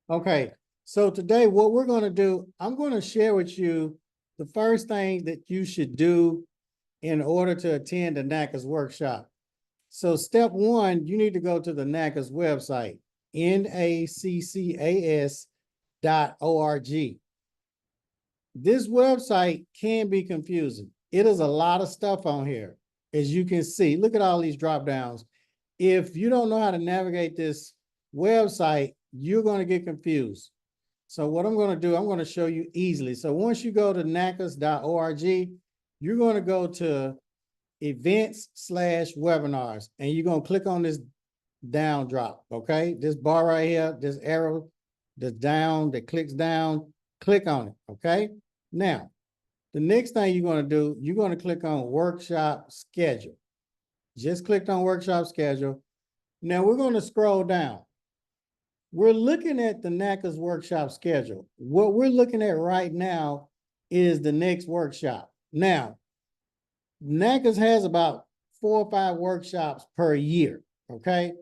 Okay, so today what we're going to do, I'm going to share with you the first thing that you should do in order to attend the Naccas workshop. So step one, you need to go to the Naccas website, naccas.org. This website can be confusing. It is a lot of stuff on here. As you can see, look at all these drop downs. If you don't know how to navigate this website, you're going to get confused. So what I'm going to do, I'm going to show you easily. So once you go to naccas.org, you're going to go to events/webinars, and you're going to click on this down drop, okay? This bar right here, this arrow, the down that clicks down, click on it, okay? Now, the next thing you're going to do, you're going to click on workshop schedule. Just clicked on workshop schedule. Now we're going to scroll down. We're looking at the Naccas workshop schedule. What we're looking at right now is the next workshop. Now, Naccas has about 4 or 5 workshops per year, okay?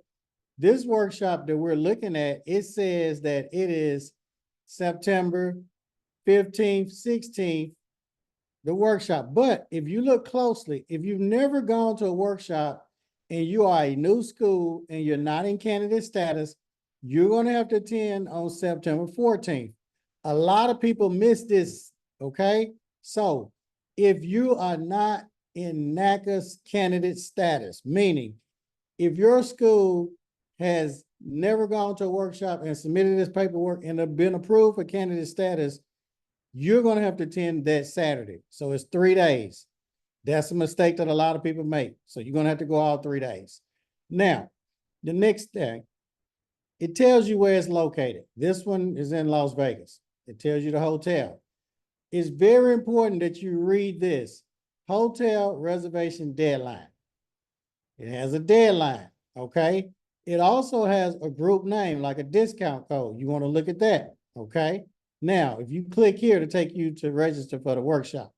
This workshop that we're looking at, it says that it is September 15th, 16th, the workshop. But if you look closely, if you've never gone to a workshop and you are a new school and you're not in candidate status, you're going to have to attend on September 14th. A lot of people miss this, okay? So if you are not in Naccas candidate status, meaning if your school has never gone to a workshop and submitted this paperwork and have been approved for candidate status, you're going to have to attend that Saturday. So it's 3 days. That's a mistake that a lot of people make. So you're going to have to go all 3 days. Now, the next thing, it tells you where it's located. This one is in Las Vegas. It tells you the hotel. It's very important that you read this. Hotel reservation deadline. It has a deadline, okay? It also has a group name, like a discount code. You want to look at that, okay? Now, if you click here to take you to register for the workshop,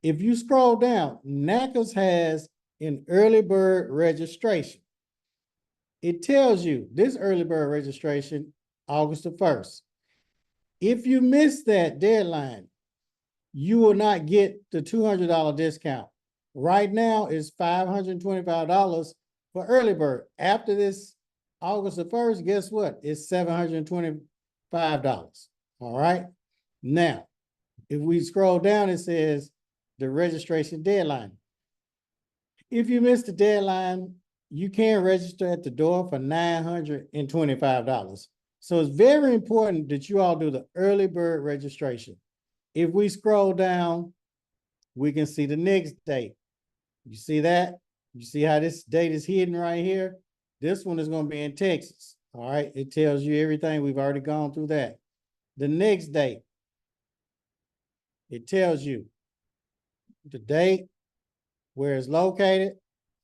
if you scroll down, Naccas has an early bird registration. It tells you this early bird registration, August the 1st. If you miss that deadline, you will not get the $200 discount. Right now it's $525 for early bird. After this August the 1st, guess what? It's $725. All right. Now, if we scroll down, it says the registration deadline. If you miss the deadline, you can register at the door for $925. So it's very important that you all do the early bird registration. If we scroll down, we can see the next date. You see that? You see how this date is hidden right here? This one is going to be in Texas. All right. It tells you everything. We've already gone through that. The next date, it tells you the date, where it's located.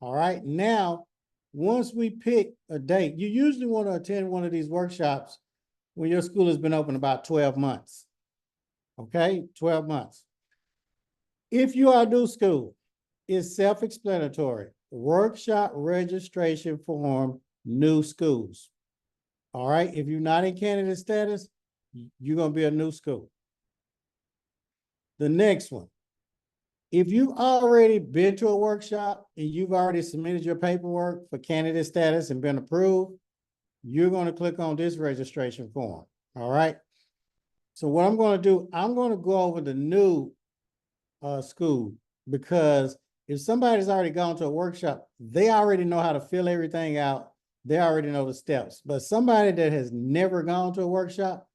All right. Now, once we pick a date, you usually want to attend one of these workshops when your school has been open about 12 months. Okay, 12 months. If you are new school, it's self-explanatory. Workshop registration form, new schools. All right, if you're not in candidate status, you're going to be a new school. The next one, if you've already been to a workshop and you've already submitted your paperwork for candidate status and been approved, you're going to click on this registration form. All right. So what I'm going to do, I'm going to go over the new school, because if somebody's already gone to a workshop, they already know how to fill everything out. They already know the steps. But somebody that has never gone to a workshop,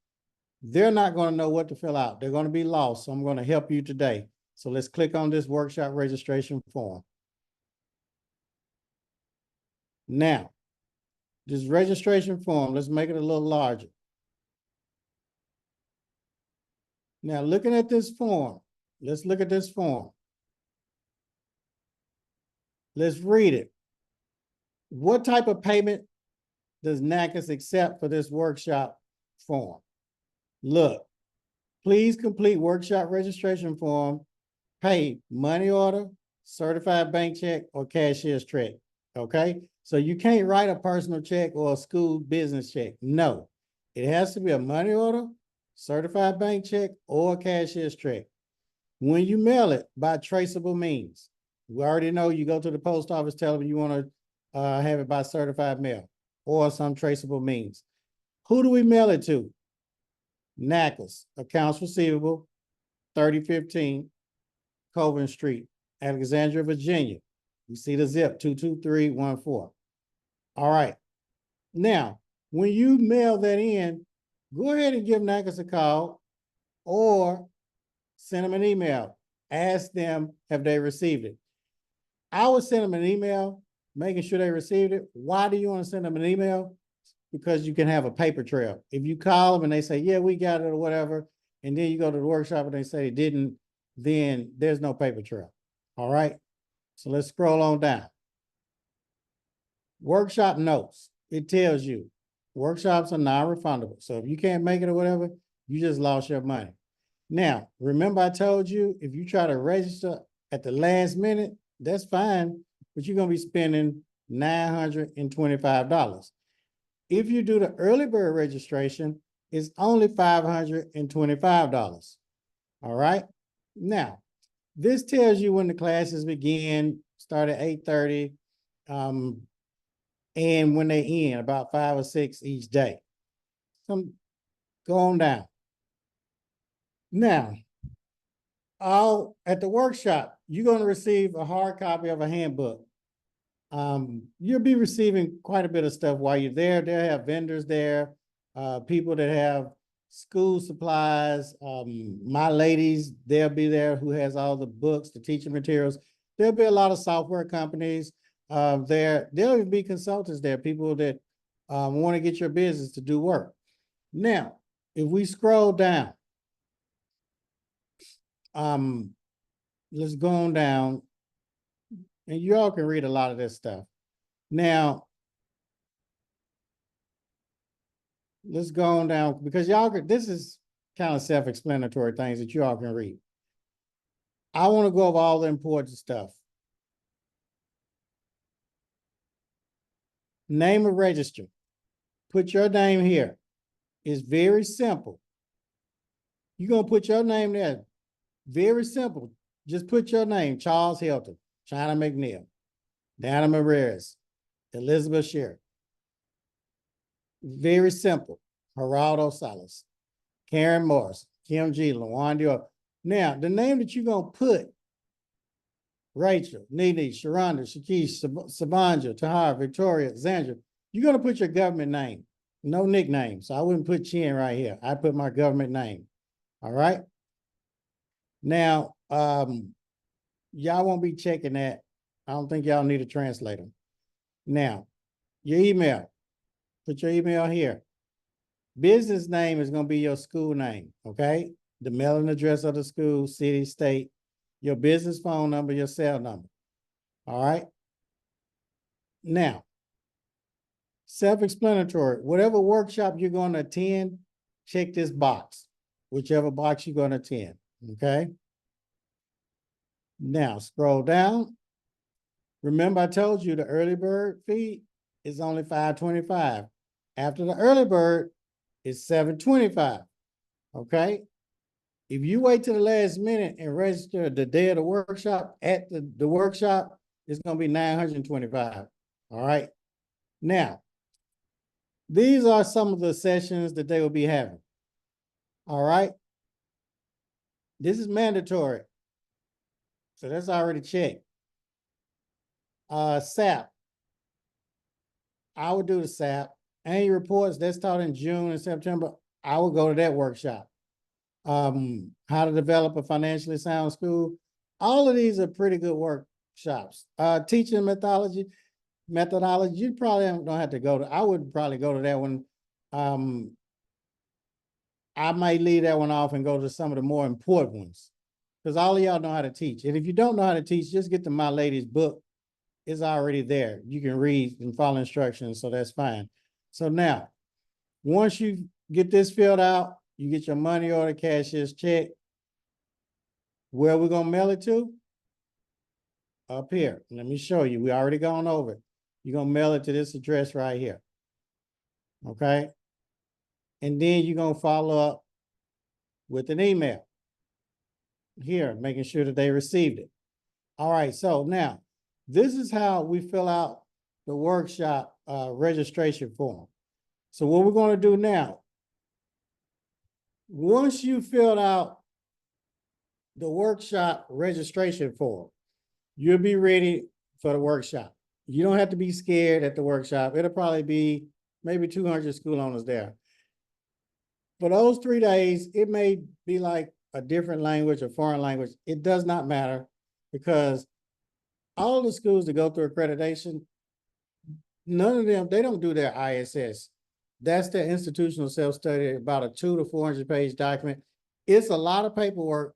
they're not going to know what to fill out. They're going to be lost. So I'm going to help you today. So let's click on this workshop registration form. Now, this registration form, let's make it a little larger. Now, looking at this form, let's look at this form. Let's read it. What type of payment does Naccas accept for this workshop form? Look, please complete workshop registration form, pay money order, certified bank check, or cashier's check, okay? So you can't write a personal check or a school business check, no. It has to be a money order, certified bank check, or a cashier's check. When you mail it by traceable means, we already know you go to the post office, tell them you want to have it by certified mail or some traceable means. Who do we mail it to? Naccas, accounts receivable, 3015 Coven Street, Alexandria, Virginia. You see the zip 22314. All right. Now, when you mail that in, go ahead and give Naccas a call or send them an email. Ask them, have they received it? I would send them an email, making sure they received it. Why do you want to send them an email? Because you can have a paper trail. If you call them and they say, yeah, we got it or whatever, and then you go to the workshop and they say they didn't, then there's no paper trail. All right. So let's scroll on down. Workshop notes. It tells you workshops are non-refundable. So if you can't make it or whatever, you just lost your money. Now, remember I told you, if you try to register at the last minute, that's fine, but you're going to be spending $925. If you do the early bird registration, it's only $525. All right. Now, this tells you when the classes begin, start at 8:30, and when they end, about 5 or 6 each day. So go on down. Now, at the workshop, you're going to receive a hard copy of a handbook. You'll be receiving quite a bit of stuff while you're there. They'll have vendors there, people that have school supplies. My ladies, they'll be there who has all the books, the teaching materials. There'll be a lot of software companies there. There'll even be consultants there, people that want to get your business to do work. Now, if we scroll down, let's go on down, and you all can read a lot of this stuff. Now, let's go on down because y'all, this is kind of self-explanatory things that you all can read. I want to go over all the important stuff. Name of register. Put your name here. It's very simple. You're going to put your name there. Very simple. Just put your name, Charles Hilton, China McNeil, Dana Marrez, Elizabeth Sher. Very simple. Geraldo Salas, Karen Morris, Kim G, LaWan Dior. Now, the name that you're going to put, Rachel, Nene, Sharonda, Shakish, Sabanja, Tahar, Victoria, Zandra, you're going to put your government name. No nickname. So I wouldn't put Chin right here. I put my government name. All right. Now, y'all won't be checking that. I don't think y'all need a translator. Now, your email. Put your email here. Business name is going to be your school name, okay? The mailing address of the school, city, state, your business phone number, your cell number. All right? Now, self-explanatory. Whatever workshop you're going to attend, check this box, whichever box you're going to attend, okay? Now, scroll down. Remember I told you the early bird fee is only $525. After the early bird, it's $725, okay? If you wait till the last minute and register the day of the workshop at the workshop, it's going to be $925, all right? Now, these are some of the sessions that they will be having, all right? This is mandatory, so that's already checked. SAP, I would do the SAP. Annual reports, that's taught in June and September. I would go to that workshop. How to develop a financially sound school. All of these are pretty good workshops. Teaching methodology, you probably don't have to go to. I would probably go to that one. I might leave that one off and go to some of the more important ones because all of y'all know how to teach. And if you don't know how to teach, just get to My Lady's book. It's already there. You can read and follow instructions, so that's fine. So now, once you get this filled out, you get your money order, cashier's check. Where we're going to mail it to? Up here. Let me show you. We already gone over it. You're going to mail it to this address right here. Okay? And then you're going to follow up with an email here, making sure that they received it. All right, so now this is how we fill out the workshop registration form. So what we're going to do now, once you filled out the workshop registration form, you'll be ready for the workshop. You don't have to be scared at the workshop. It'll probably be maybe 200 school owners there. For those 3 days, it may be like a different language, a foreign language. It does not matter, because all the schools that go through accreditation, none of them, they don't do their ISS. That's their institutional self-study, about a 200 to 400 page document. It's a lot of paperwork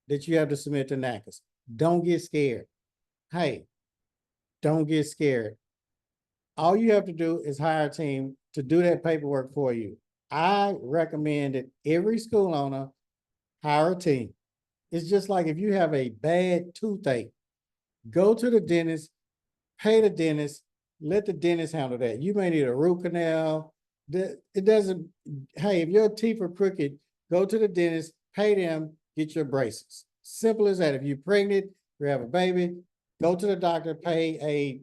that you have to submit to Naccas. Don't get scared. Hey, don't get scared. All you have to do is hire a team to do that paperwork for you. I recommend that every school owner hire a team. It's just like if you have a bad toothache, go to the dentist, pay the dentist, let the dentist handle that. You may need a root canal. It doesn't, hey, if your teeth are crooked, go to the dentist, pay them, get your braces. Simple as that. If you're pregnant, you have a baby, go to the doctor, pay a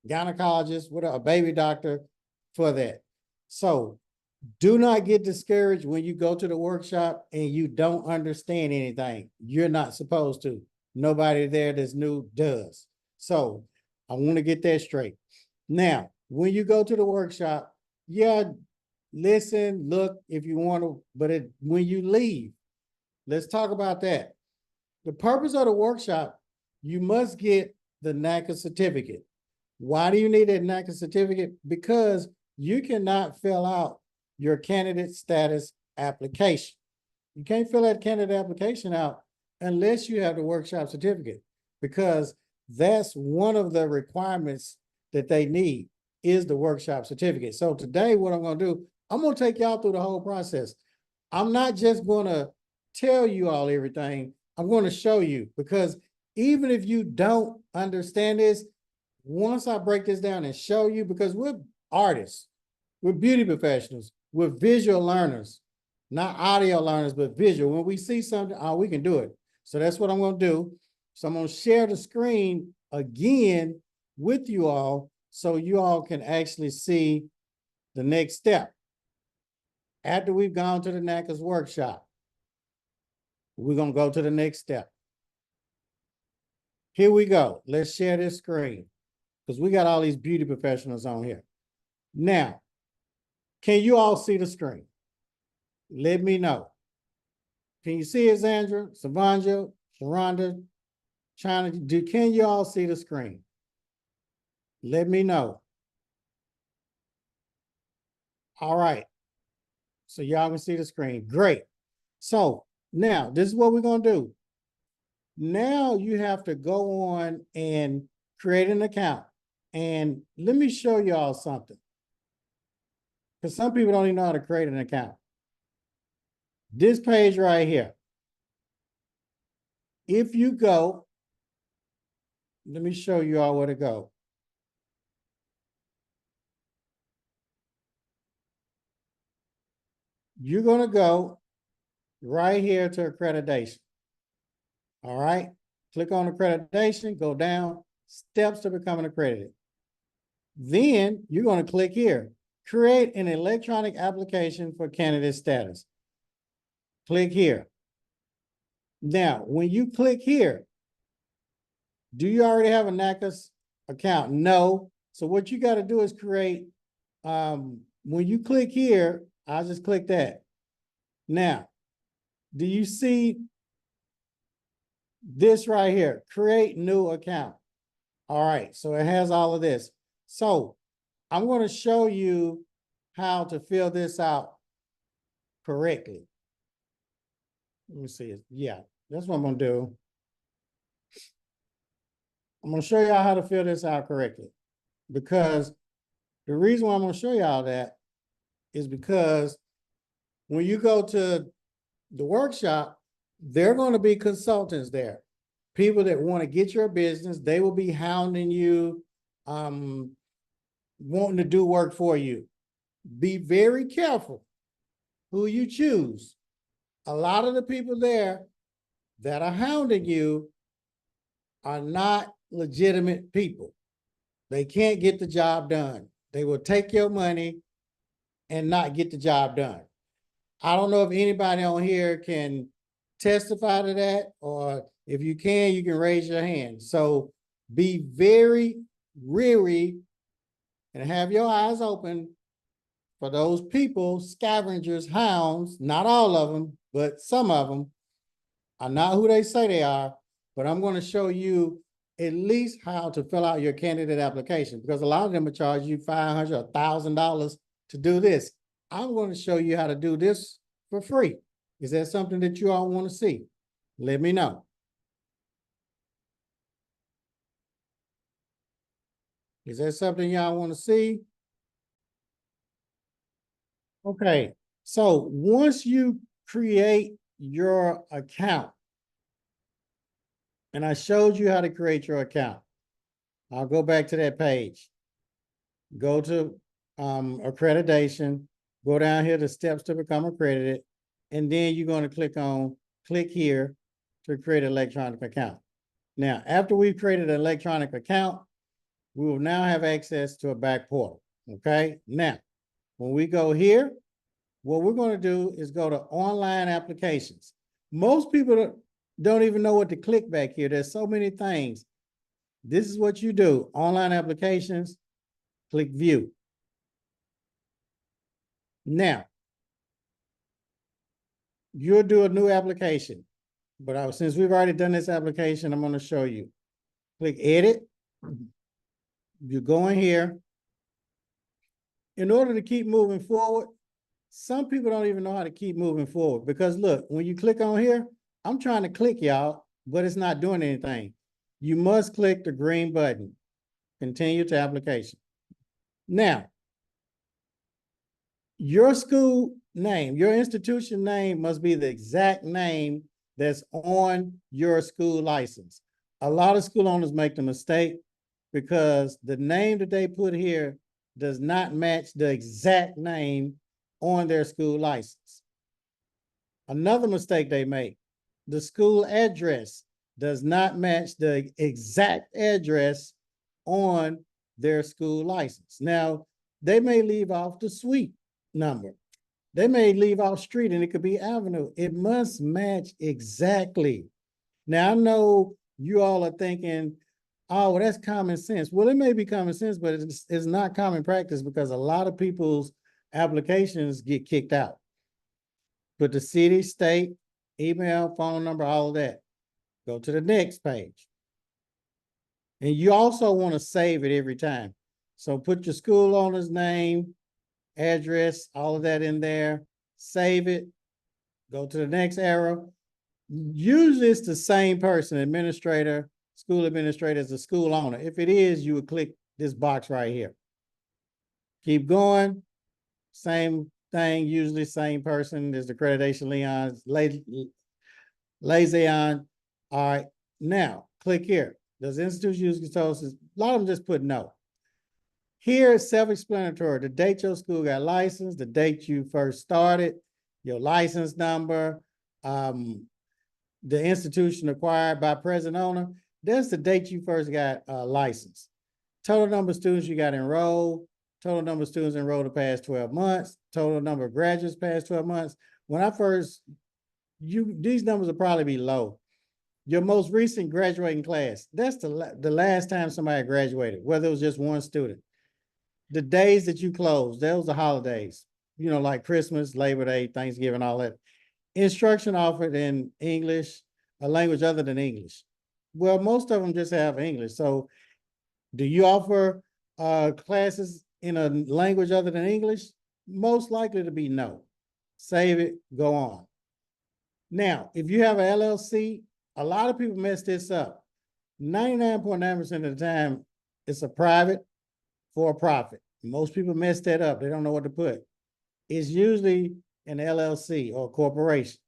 gynecologist, whatever, a baby doctor for that. So do not get discouraged when you go to the workshop and you don't understand anything. You're not supposed to. Nobody there that's new does. So I want to get that straight. Now, when you go to the workshop, yeah, listen, look if you want to, but when you leave, let's talk about that. The purpose of the workshop, you must get the Naccas certificate. Why do you need that Naccas certificate? Because you cannot fill out your candidate status application. You can't fill that candidate application out unless you have the workshop certificate, because that's one of the requirements that they need is the workshop certificate. So today, what I'm going to do, I'm going to take y'all through the whole process. I'm not just going to tell you all everything. I'm going to show you, because even if you don't understand this, once I break this down and show you, because we're artists, we're beauty professionals, we're visual learners, not audio learners, but visual. When we see something, oh, we can do it. So that's what I'm going to do. So I'm going to share the screen again with you all so you all can actually see the next step. After we've gone to the Naccas workshop, we're going to go to the next step. Here we go. Let's share this screen because we got all these beauty professionals on here. Now, can you all see the screen? Let me know. Can you see it, Zandra, Savanja, Sharonda, China? Can you all see the screen? Let me know. All right. So y'all can see the screen. Great. So now this is what we're going to do. Now you have to go on and create an account. And let me show y'all something, because some people don't even know how to create an account. This page right here. If you go, let me show you all where to go. You're going to go right here to accreditation. All right. Click on accreditation, go down, steps to becoming accredited. Then you're going to click here, create an electronic application for candidate status. Click here. Now, when you click here, do you already have a Naccas account? No. So what you got to do is create, when you click here, I'll just click that. Now, do you see this right here? Create new account. All right, so it has all of this. So I'm going to show you how to fill this out correctly. Let me see it. Yeah, that's what I'm going to do. I'm going to show y'all how to fill this out correctly, because the reason why I'm going to show y'all that is because when you go to the workshop, there are going to be consultants there, people that want to get your business. They will be hounding you, wanting to do work for you. Be very careful who you choose. A lot of the people there that are hounding you are not legitimate people. They can't get the job done. They will take your money and not get the job done. I don't know if anybody on here can testify to that, or if you can raise your hand. So be very weary and have your eyes open for those people, scavengers, hounds, not all of them, but some of them are not who they say they are. But I'm going to show you at least how to fill out your candidate application, because a lot of them will charge you $500 or $1,000 to do this. I'm going to show you how to do this for free. Is that something that you all want to see? Let me know. Is that something y'all want to see? Okay, so once you create your account, and I showed you how to create your account, I'll go back to that page. Go to accreditation, go down here to steps to become accredited, and then you're going to click here to create an electronic account. Now, after we've created an electronic account, we will now have access to a back portal. Okay, now when we go here, what we're going to do is go to online applications. Most people don't even know what to click back here. There's so many things. This is what you do. Online applications, click view. Now, you'll do a new application, but since we've already done this application, I'm going to show you. Click edit. You go in here. In order to keep moving forward, some people don't even know how to keep moving forward, because look, when you click on here, I'm trying to click, y'all, but it's not doing anything. You must click the green button, continue to application. Now, your school name, your institution name must be the exact name that's on your school license. A lot of school owners make the mistake because the name that they put here does not match the exact name on their school license. Another mistake they make, the school address does not match the exact address on their school license. Now, they may leave off the suite number. They may leave off street, and it could be avenue. It must match exactly. Now, I know you all are thinking, oh, well, that's common sense. Well, it may be common sense, but it's not common practice, because a lot of people's applications get kicked out. Put the city, state, email, phone number, all of that. Go to the next page. And you also want to save it every time. So put your school owner's name, address, all of that in there. Save it. Go to the next arrow. Usually it's the same person, administrator, school administrator, as the school owner. If it is, you would click this box right here. Keep going. Same thing, usually same person. There's the accreditation liaison. All right, now click here. Does institution use control systems? A lot of them just put no. Here it's self-explanatory. The date your school got licensed, the date you first started, your license number, the institution acquired by present owner. That's the date you first got licensed. Total number of students you got enrolled, total number of students enrolled the past 12 months, total number of graduates past 12 months. When I first, these numbers will probably be low. Your most recent graduating class, that's the last time somebody graduated, whether it was just one student. The days that you closed, those are holidays, you know, like Christmas, Labor Day, Thanksgiving, all that. Instruction offered in English, a language other than English. Well, most of them just have English. So do you offer classes in a language other than English? Most likely to be no. Save it, go on. Now, if you have an LLC, a lot of people mess this up. 99.9% of the time, it's a private for a profit. Most people mess that up. They don't know what to put. It's usually an LLC or a corporation.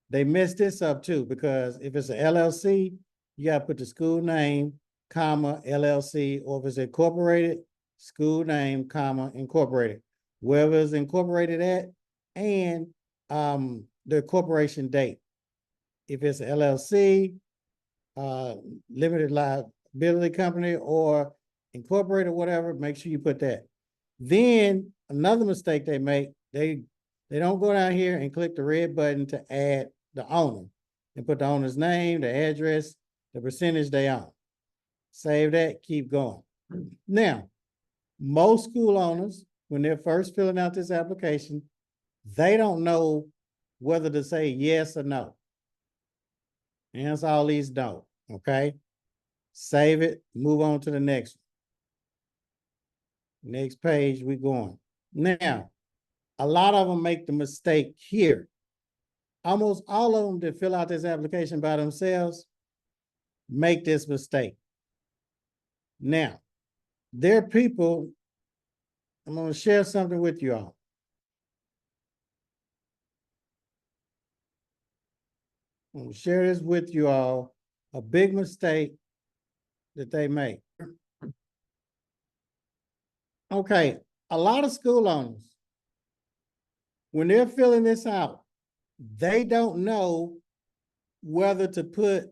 They mess this up too, because if it's an LLC, you got to put the school name, comma, LLC, or if it's incorporated, school name, comma, incorporated. Wherever it's incorporated at, and the corporation date. If it's an LLC, limited liability company, or incorporated, whatever, make sure you put that. Then another mistake they make, they don't go down here and click the red button to add the owner and put the owner's name, the address, the percentage they own. Save that, keep going. Now, most school owners, when they're first filling out this application, they don't know whether to say yes or no. Answer all these no, okay? Save it, move on to the next one. Next page, we going. Now, a lot of them make the mistake here. Almost all of them that fill out this application by themselves make this mistake. Now, there are people, I'm going to share something with you all. I'm going to share this with you all, a big mistake that they make. Okay, a lot of school owners, when they're filling this out, they don't know whether to put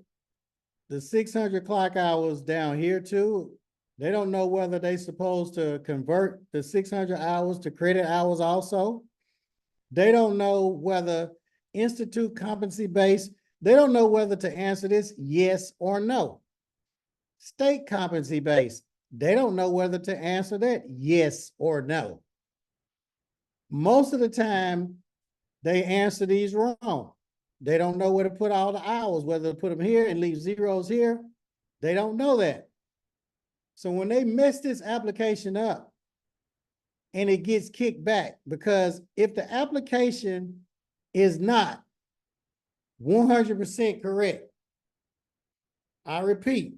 the 600 clock hours down here too. They don't know whether they're supposed to convert the 600 hours to credit hours also. They don't know whether institute competency based, they don't know whether to answer this yes or no. State competency based, they don't know whether to answer that yes or no. Most of the time, they answer these wrong. They don't know where to put all the hours, whether to put them here and leave zeros here. They don't know that. So when they mess this application up and it gets kicked back, because if the application is not 100% correct, I repeat,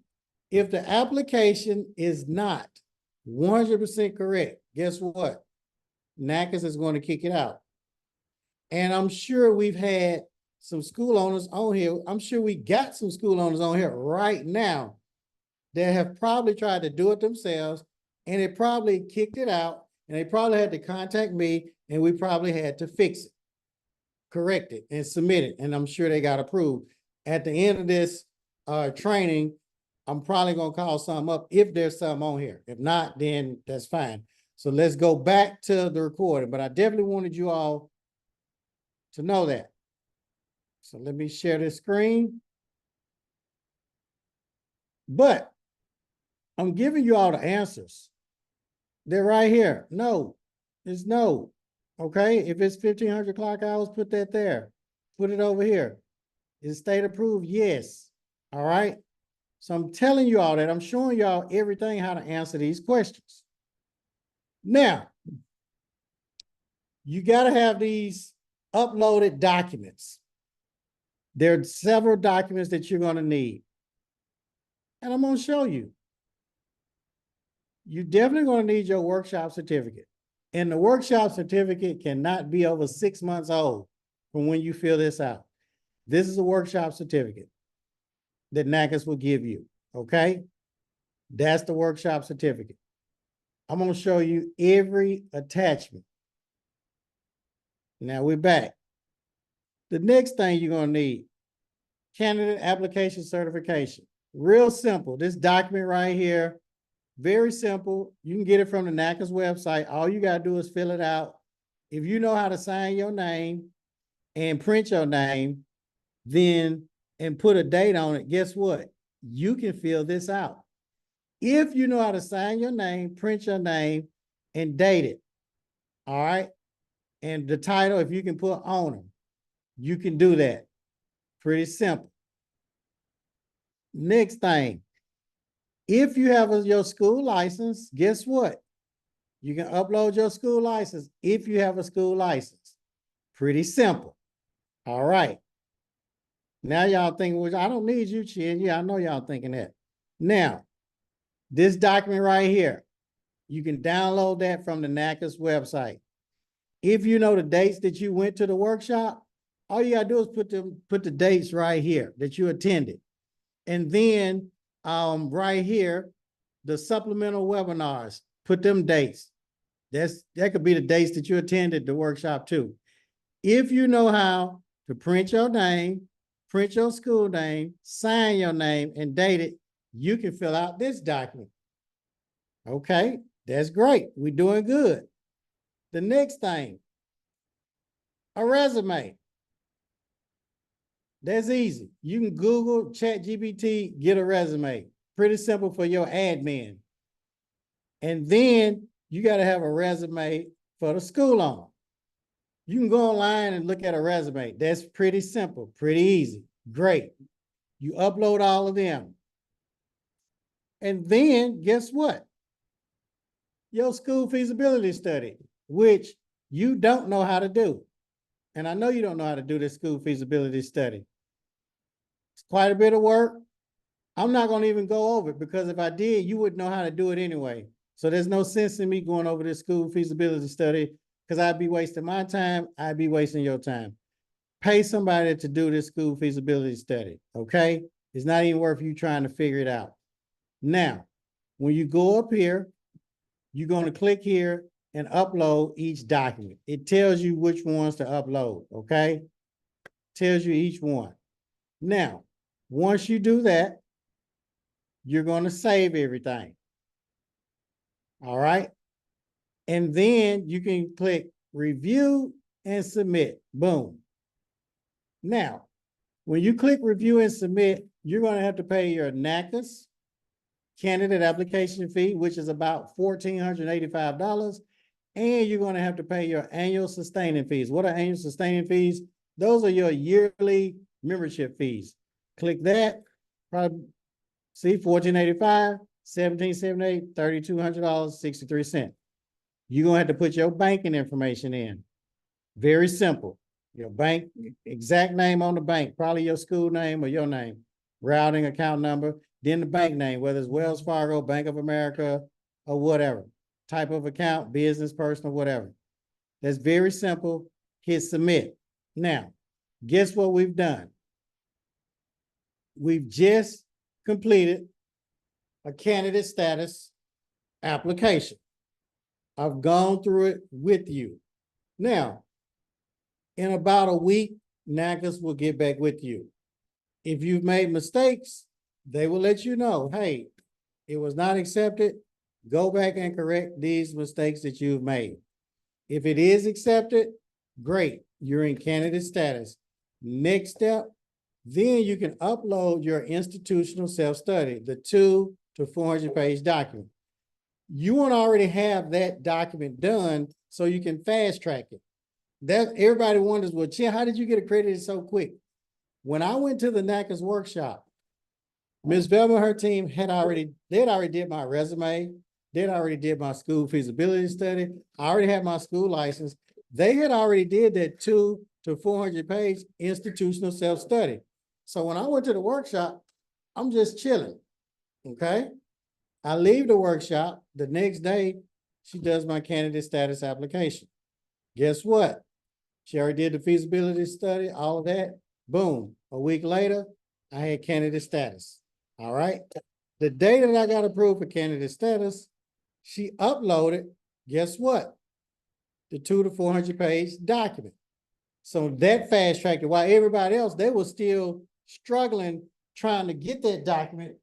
if the application is not 100% correct, guess what? Naccas is going to kick it out. And I'm sure we've had some school owners on here. I'm sure we got some school owners on here right now that have probably tried to do it themselves, and it probably kicked it out, and they probably had to contact me, and we probably had to fix it, correct it, and submit it. And I'm sure they got approved. At the end of this training, I'm probably going to call some up if there's some on here. If not, then that's fine. So let's go back to the recording, but I definitely wanted you all to know that. So let me share this screen. But I'm giving you all the answers. They're right here. No, it's no. Okay, if it's 1,500 clock hours, put that there. Put it over here. Is state approved? Yes. All right. So I'm telling you all that. I'm showing y'all everything how to answer these questions. Now, you got to have these uploaded documents. There are several documents that you're going to need. And I'm going to show you. You're definitely going to need your workshop certificate. And the workshop certificate cannot be over 6 months old from when you fill this out. This is a workshop certificate that Naccas will give you, okay? That's the workshop certificate. I'm going to show you every attachment. Now we're back. The next thing you're going to need, candidate application certification. Real simple. This document right here, very simple. You can get it from the Naccas website. All you got to do is fill it out. If you know how to sign your name and print your name, then and put a date on it, guess what? You can fill this out. If you know how to sign your name, print your name, and date it, all right? And the title, if you can put owner, you can do that. Pretty simple. Next thing, if you have your school license, guess what? You can upload your school license if you have a school license. Pretty simple. All right. Now y'all thinking, well, I don't need you, Chin. Yeah, I know y'all thinking that. Now, this document right here, you can download that from the Naccas website. If you know the dates that you went to the workshop, all you gotta do is put the dates right here that you attended. And then right here, the supplemental webinars, put them dates. That could be the dates that you attended the workshop too. If you know how to print your name, print your school name, sign your name, and date it, you can fill out this document. Okay, that's great. We're doing good. The next thing, a resume. That's easy. You can Google, ChatGPT, get a resume. Pretty simple for your admin. And then you got to have a resume for the school owner. You can go online and look at a resume. That's pretty simple, pretty easy. Great. You upload all of them. And then guess what? Your school feasibility study, which you don't know how to do. And I know you don't know how to do this school feasibility study. It's quite a bit of work. I'm not going to even go over it because if I did, you wouldn't know how to do it anyway. So there's no sense in me going over this school feasibility study because I'd be wasting my time. I'd be wasting your time. Pay somebody to do this school feasibility study, okay? It's not even worth you trying to figure it out. Now, when you go up here, you're going to click here and upload each document. It tells you which ones to upload, okay? Tells you each one. Now, once you do that, you're going to save everything. All right? And then you can click review and submit. Boom. Now, when you click review and submit, you're going to have to pay your Naccas candidate application fee, which is about $1,485. And you're going to have to pay your annual sustaining fees. What are annual sustaining fees? Those are your yearly membership fees. Click that. Probably see $1,485, $1,778, $3,200, 63 cents. You're going to have to put your banking information in. Very simple. Your bank, exact name on the bank, probably your school name or your name, routing account number, then the bank name, whether it's Wells Fargo, Bank of America, or whatever. Type of account, business, personal, whatever. That's very simple. Hit submit. Now, guess what we've done? We've just completed a candidate status application. I've gone through it with you. Now, in about a week, Naccas will get back with you. If you've made mistakes, they will let you know, hey, it was not accepted. Go back and correct these mistakes that you've made. If it is accepted, great. You're in candidate status. Next step, then you can upload your institutional self-study, the 200 to 400 page document. You want to already have that document done so you can fast track it. That everybody wonders, well, Chia, how did you get accredited so quick? When I went to the Naccas workshop, Ms. Velma and her team they'd already did my resume. They'd already did my school feasibility study. I already had my school license. They had already did that 200 to 400 page institutional self-study. So when I went to the workshop, I'm just chilling, okay? I leave the workshop. The next day, she does my candidate status application. Guess what? She already did the feasibility study, all of that. Boom. A week later, I had candidate status. All right. The day that I got approved for candidate status, she uploaded, guess what? The 200 to 400 page document. So that fast tracked it. While everybody else, they were still struggling trying to get that document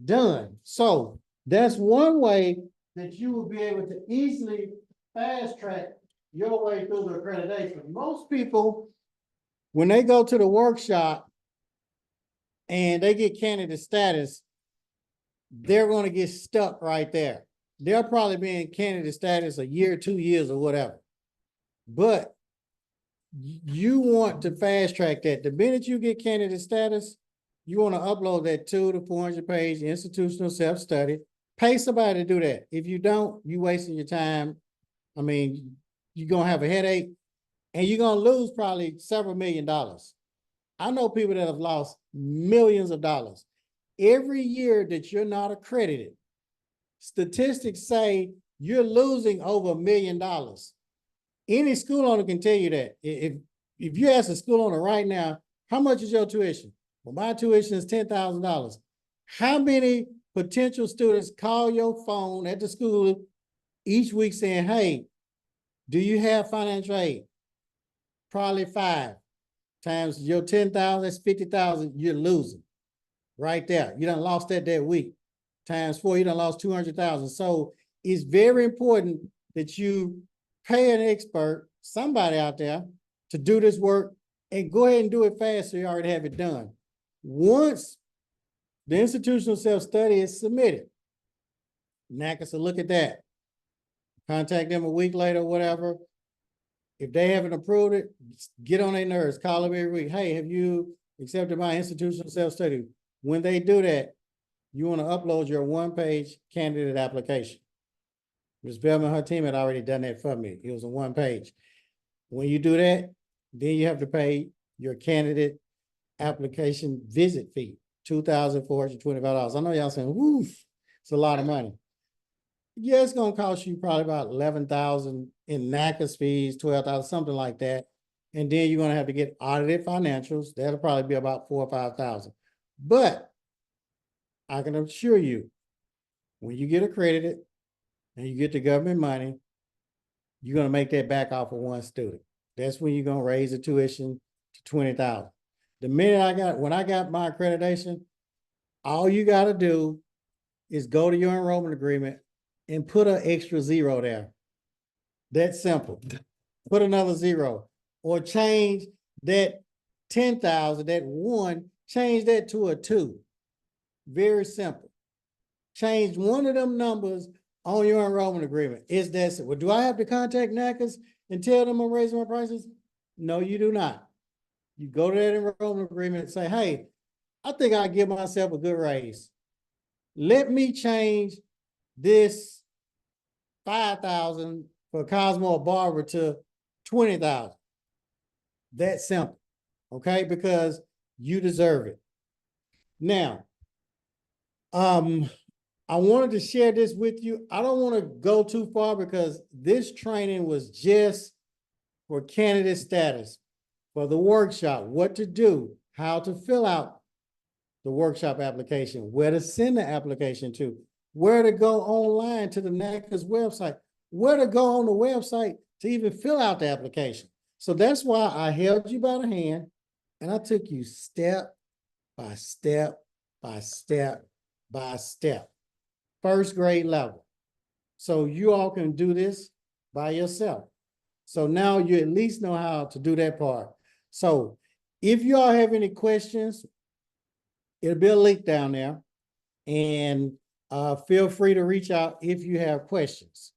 done. So that's one way that you will be able to easily fast track your way through the accreditation. Most people, when they go to the workshop and they get candidate status, they're going to get stuck right there. They'll probably be in candidate status a year, 2 years, or whatever. But you want to fast track that. The minute you get candidate status, you want to upload that 200 to 400 page institutional self-study. Pay somebody to do that. If you don't, you're wasting your time. I mean, you're going to have a headache and you're going to lose probably several $1 million. I know people that have lost millions of dollars. Every year that you're not accredited, statistics say you're losing over $1 million. Any school owner can tell you that. If you ask a school owner right now, how much is your tuition? Well, my tuition is $10,000. How many potential students call your phone at the school each week saying, hey, do you have financial aid? probably 5 times your 10,000, that's 50,000, you're losing right there. You done lost that week. Times 4, you done lost 200,000. So it's very important that you pay an expert, somebody out there, to do this work, and go ahead and do it fast so you already have it done. Once the institutional self-study is submitted, Naccas will look at that. Contact them a week later, whatever. If they haven't approved it, get on their nerves, call them every week. Hey, have you accepted my institutional self-study? When they do that, you want to upload your one-page candidate application. Ms. Bellman and her team had already done that for me. It was a one-page. When you do that, then you have to pay your candidate application visit fee, $2,425. I know y'all saying, woof, it's a lot of money. Yeah, it's gonna cost you probably about 11,000 in Naccas fees, 12,000, something like that. And then you're gonna have to get audited financials. That'll probably be about 4,000 or 5,000. But I can assure you, when you get accredited and you get the government money, you're gonna make that back off of one student. That's when you're gonna raise the tuition to 20,000. The minute when I got my accreditation, all you gotta do is go to your enrollment agreement and put an extra 0 there. That's simple. Put another 0, or change that 10,000, that 1, change that to a 2. Very simple. Change one of them numbers on your enrollment agreement. Is that simple? Do I have to contact Naccas and tell them I'm raising my prices? No, you do not. You go to that enrollment agreement and say, hey, I think I'll give myself a good raise. Let me change this 5,000 for Cosmo or Barber to 20,000. That's simple, okay? Because you deserve it. Now, I wanted to share this with you. I don't want to go too far because this training was just for candidate status, for the workshop, what to do, how to fill out the workshop application, where to send the application to, where to go online to the Naccas website, where to go on the website to even fill out the application. So that's why I held you by the hand and I took you step by step by step by step, first grade level. So you all can do this by yourself. So now you at least know how to do that part. So if you all have any questions, it'll be a link down there, and feel free to reach out if you have questions.